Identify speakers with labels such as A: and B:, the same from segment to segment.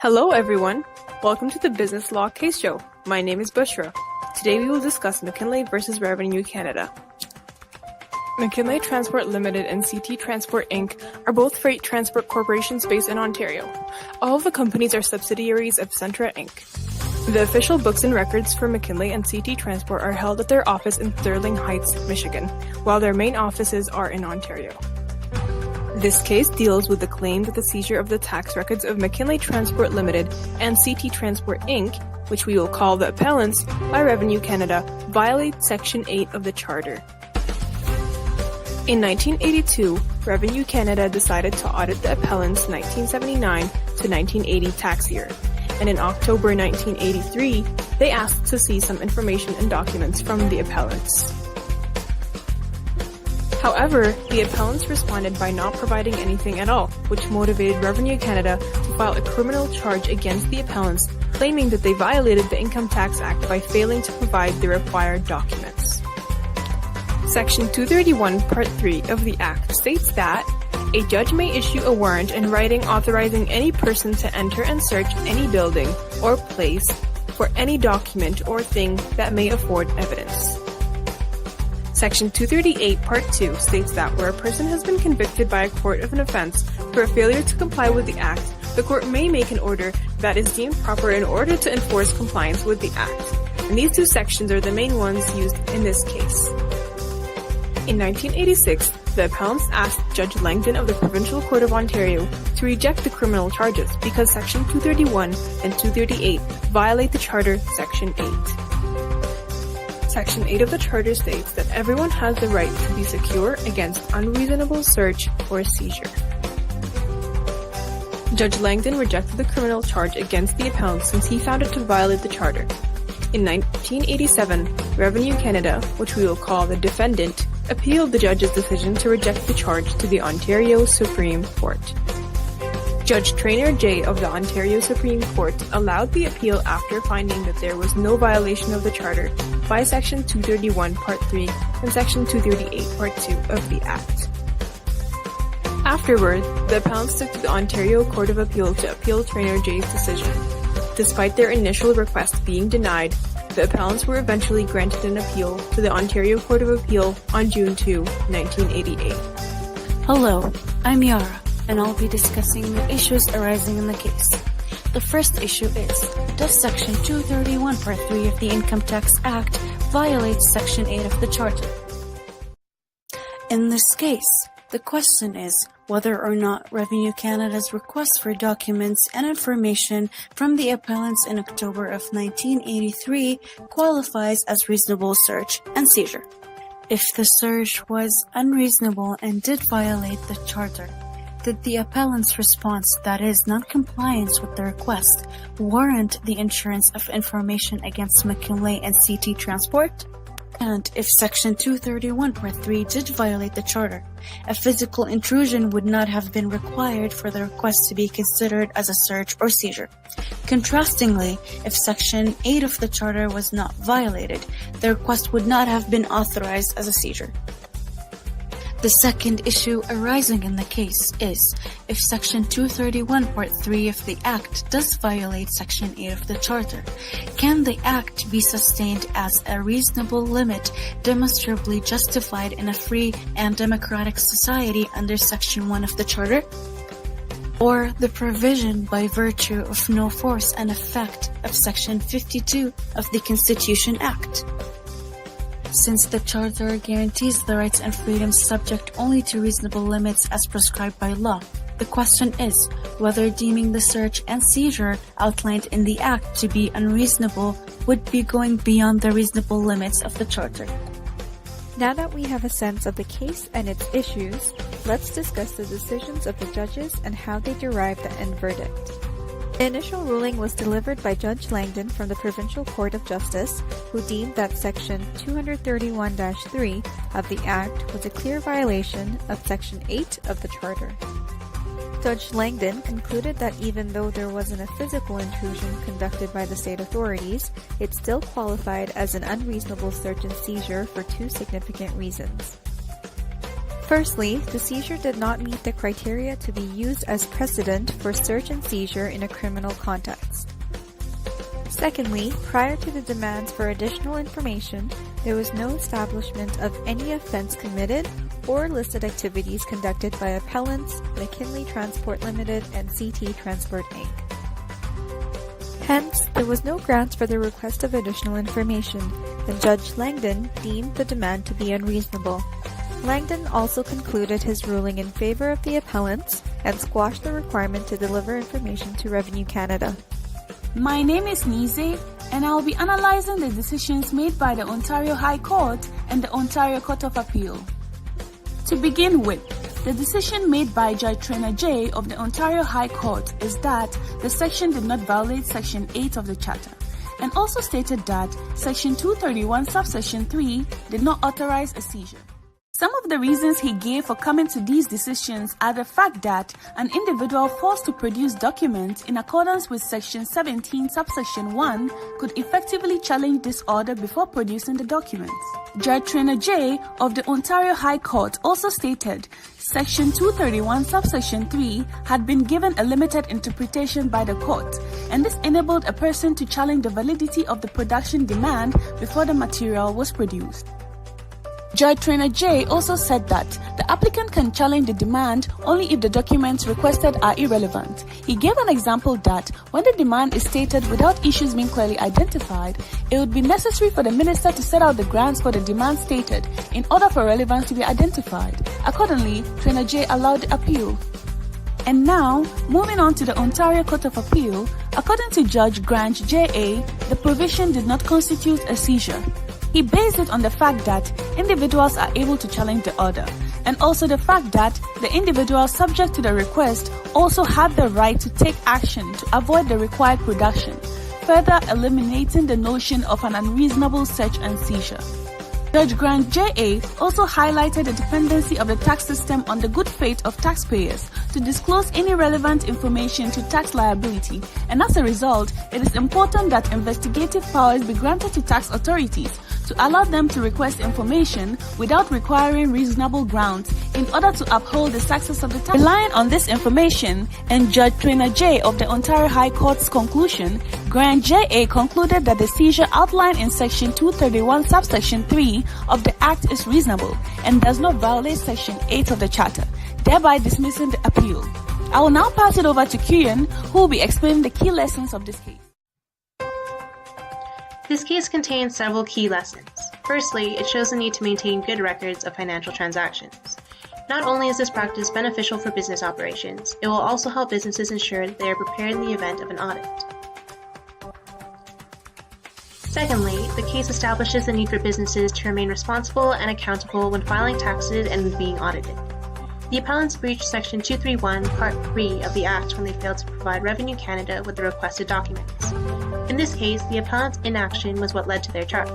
A: Hello everyone, welcome to the Business Law Case Show. My name is Bushra. Today we will discuss Mckinlay versus Revenue Canada. Mckinlay Transport Limited and CT Transport Inc. are both freight transport corporations based in Ontario. All of the companies are subsidiaries of Centra Inc. The official books and records for Mckinlay and CT Transport are held at their office in Sterling Heights, Michigan, while their main offices are in Ontario. This case deals with the claim that the seizure of the tax records of Mckinlay Transport Limited and CT Transport Inc., which we will call the appellants, by Revenue Canada, violate Section 8 of the Charter. In 1982, Revenue Canada decided to audit the appellants' 1979 to 1980 tax year, and in October 1983, they asked to see some information and documents from the appellants. However, the appellants responded by not providing anything at all, which motivated Revenue Canada to file a criminal charge against the appellants, claiming that they violated the Income Tax Act by failing to provide the required documents. Section 231, Part 3 of the Act states that a judge may issue a warrant in writing authorizing any person to enter and search any building or place for any document or thing that may afford evidence. Section 238, Part 2 states that where a person has been convicted by a court of an offense for a failure to comply with the Act, the court may make an order that is deemed proper in order to enforce compliance with the Act. And these two sections are the main ones used in this case. In 1986, the appellants asked Judge Langdon of the Provincial Court of Ontario to reject the criminal charges because Section 231 and 238 violate the Charter Section 8. Section 8 of the Charter states that everyone has the right to be secure against unreasonable search or seizure. Judge Langdon rejected the criminal charge against the appellants since he found it to violate the Charter. In 1987, Revenue Canada, which we will call the defendant, appealed the judge's decision to reject the charge to the Ontario Supreme Court. Judge Traynor J. of the Ontario Supreme Court allowed the appeal after finding that there was no violation of the Charter by Section 231, Part 3 and Section 238, Part 2 of the Act. Afterward, the appellants took to the Ontario Court of Appeal to appeal Traynor J.'s decision. Despite their initial request being denied, the appellants were eventually granted an appeal to the Ontario Court of Appeal on June 2, 1988.
B: Hello, I'm Yara, and I'll be discussing the issues arising in the case. The first issue is, does Section 231 Part 3 of the Income Tax Act violate Section 8 of the Charter? In this case, the question is whether or not Revenue Canada's request for documents and information from the appellants in October of 1983 qualifies as reasonable search and seizure. If the search was unreasonable and did violate the Charter, did the appellant's response, that is, non-compliance with the request, warrant the insurance of information against Mckinlay and CT Transport? And if Section 231 Part 3 did violate the Charter, a physical intrusion would not have been required for the request to be considered as a search or seizure. Contrastingly, if Section 8 of the Charter was not violated, the request would not have been authorized as a seizure. The second issue arising in the case is, if Section 231 Part 3 of the Act does violate Section 8 of the Charter, can the Act be sustained as a reasonable limit demonstrably justified in a free and democratic society under Section 1 of the Charter? Or the provision by virtue of no force and effect of Section 52 of the Constitution Act? Since the Charter guarantees the rights and freedoms subject only to reasonable limits as prescribed by law, the question is whether deeming the search and seizure outlined in the Act to be unreasonable would be going beyond the reasonable limits of the Charter.
C: Now that we have a sense of the case and its issues, let's discuss the decisions of the judges and how they derived the end verdict. The initial ruling was delivered by Judge Langdon from the Provincial Court of Justice, who deemed that Section 231-3 of the Act was a clear violation of Section 8 of the Charter. Judge Langdon concluded that even though there wasn't a physical intrusion conducted by the state authorities, it still qualified as an unreasonable search and seizure for two significant reasons. Firstly, the seizure did not meet the criteria to be used as precedent for search and seizure in a criminal context. Secondly, prior to the demands for additional information, there was no establishment of any offense committed or listed activities conducted by appellants, Mckinlay Transport Limited and CT Transport Inc. Hence, there was no grounds for the request of additional information, and Judge Langdon deemed the demand to be unreasonable. Langdon also concluded his ruling in favor of the appellants and squashed the requirement to deliver information to Revenue Canada.
D: My name is Nize, and I will be analyzing the decisions made by the Ontario High Court and the Ontario Court of Appeal. To begin with, the decision made by Judge Trainer J of the Ontario High Court is that the section did not violate Section 8 of the Charter, and also stated that Section 231 subsection 3 did not authorize a seizure. Some of the reasons he gave for coming to these decisions are the fact that an individual forced to produce documents in accordance with Section 17 subsection 1 could effectively challenge this order before producing the documents. Judge Trainer J of the Ontario High Court also stated Section 231 subsection 3 had been given a limited interpretation by the court, and this enabled a person to challenge the validity of the production demand before the material was produced. Judge Trainer J also said that the applicant can challenge the demand only if the documents requested are irrelevant. He gave an example that when the demand is stated without issues being clearly identified, it would be necessary for the minister to set out the grounds for the demand stated in order for relevance to be identified. Accordingly, Trainer J allowed the appeal. And now, moving on to the Ontario Court of Appeal, according to Judge Grange J.A., the provision did not constitute a seizure. He based it on the fact that individuals are able to challenge the order, and also the fact that the individual subject to the request also had the right to take action to avoid the required production, further eliminating the notion of an unreasonable search and seizure. Judge Grant J.A. also highlighted the dependency of the tax system on the good faith of taxpayers to disclose any relevant information to tax liability, and as a result, it is important that investigative powers be granted to tax authorities to allow them to request information without requiring reasonable grounds in order to uphold the success of the tax. Relying on this information and Judge Trainer J of the Ontario High Court's conclusion, Grant J.A. concluded that the seizure outlined in Section 231 subsection 3 of the Act is reasonable and does not violate Section 8 of the Charter, thereby dismissing the appeal. I will now pass it over to Kuyen, who will be explaining the key lessons of this case.
E: This case contains several key lessons. Firstly, it shows the need to maintain good records of financial transactions. Not only is this practice beneficial for business operations, it will also help businesses ensure that they are prepared in the event of an audit. Secondly, the case establishes the need for businesses to remain responsible and accountable when filing taxes and when being audited. The appellants breached Section 231, Part 3 of the Act when they failed to provide Revenue Canada with the requested documents. In this case, the appellant's inaction was what led to their charge.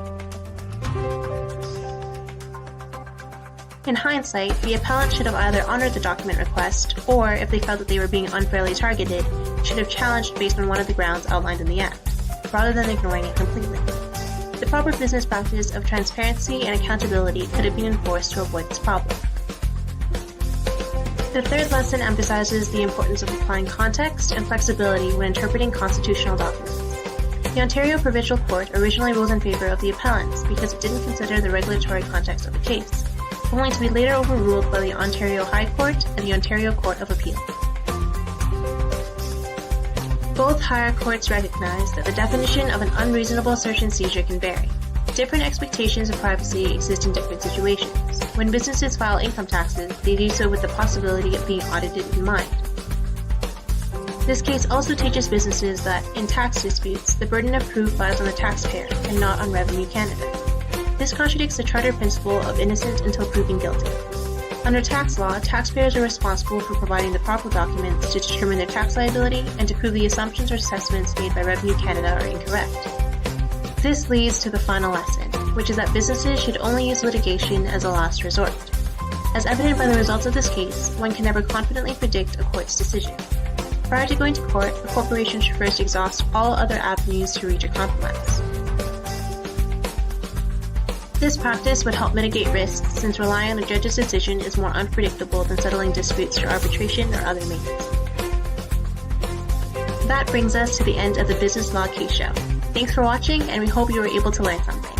E: In hindsight, the appellant should have either honored the document request, or, if they felt that they were being unfairly targeted, should have challenged based on one of the grounds outlined in the Act, rather than ignoring it completely. The proper business practice of transparency and accountability could have been enforced to avoid this problem. The third lesson emphasizes the importance of applying context and flexibility when interpreting constitutional documents. The Ontario Provincial Court originally ruled in favor of the appellants because it didn't consider the regulatory context of the case, only to be later overruled by the Ontario High Court and the Ontario Court of Appeal. Both higher courts recognize that the definition of an unreasonable search and seizure can vary. Different expectations of privacy exist in different situations. When businesses file income taxes, they do so with the possibility of being audited in mind. This case also teaches businesses that, in tax disputes, the burden of proof lies on the taxpayer and not on Revenue Canada. This contradicts the Charter principle of innocent until proven guilty. Under tax law, taxpayers are responsible for providing the proper documents to determine their tax liability and to prove the assumptions or assessments made by Revenue Canada are incorrect. This leads to the final lesson, which is that businesses should only use litigation as a last resort. As evident by the results of this case, one can never confidently predict a court's decision. Prior to going to court, a corporation should first exhaust all other avenues to reach a compromise. This practice would help mitigate risks since relying on a judge's decision is more unpredictable than settling disputes through arbitration or other means. That brings us to the end of the Business Law Case Show. Thanks for watching, and we hope you were able to learn something.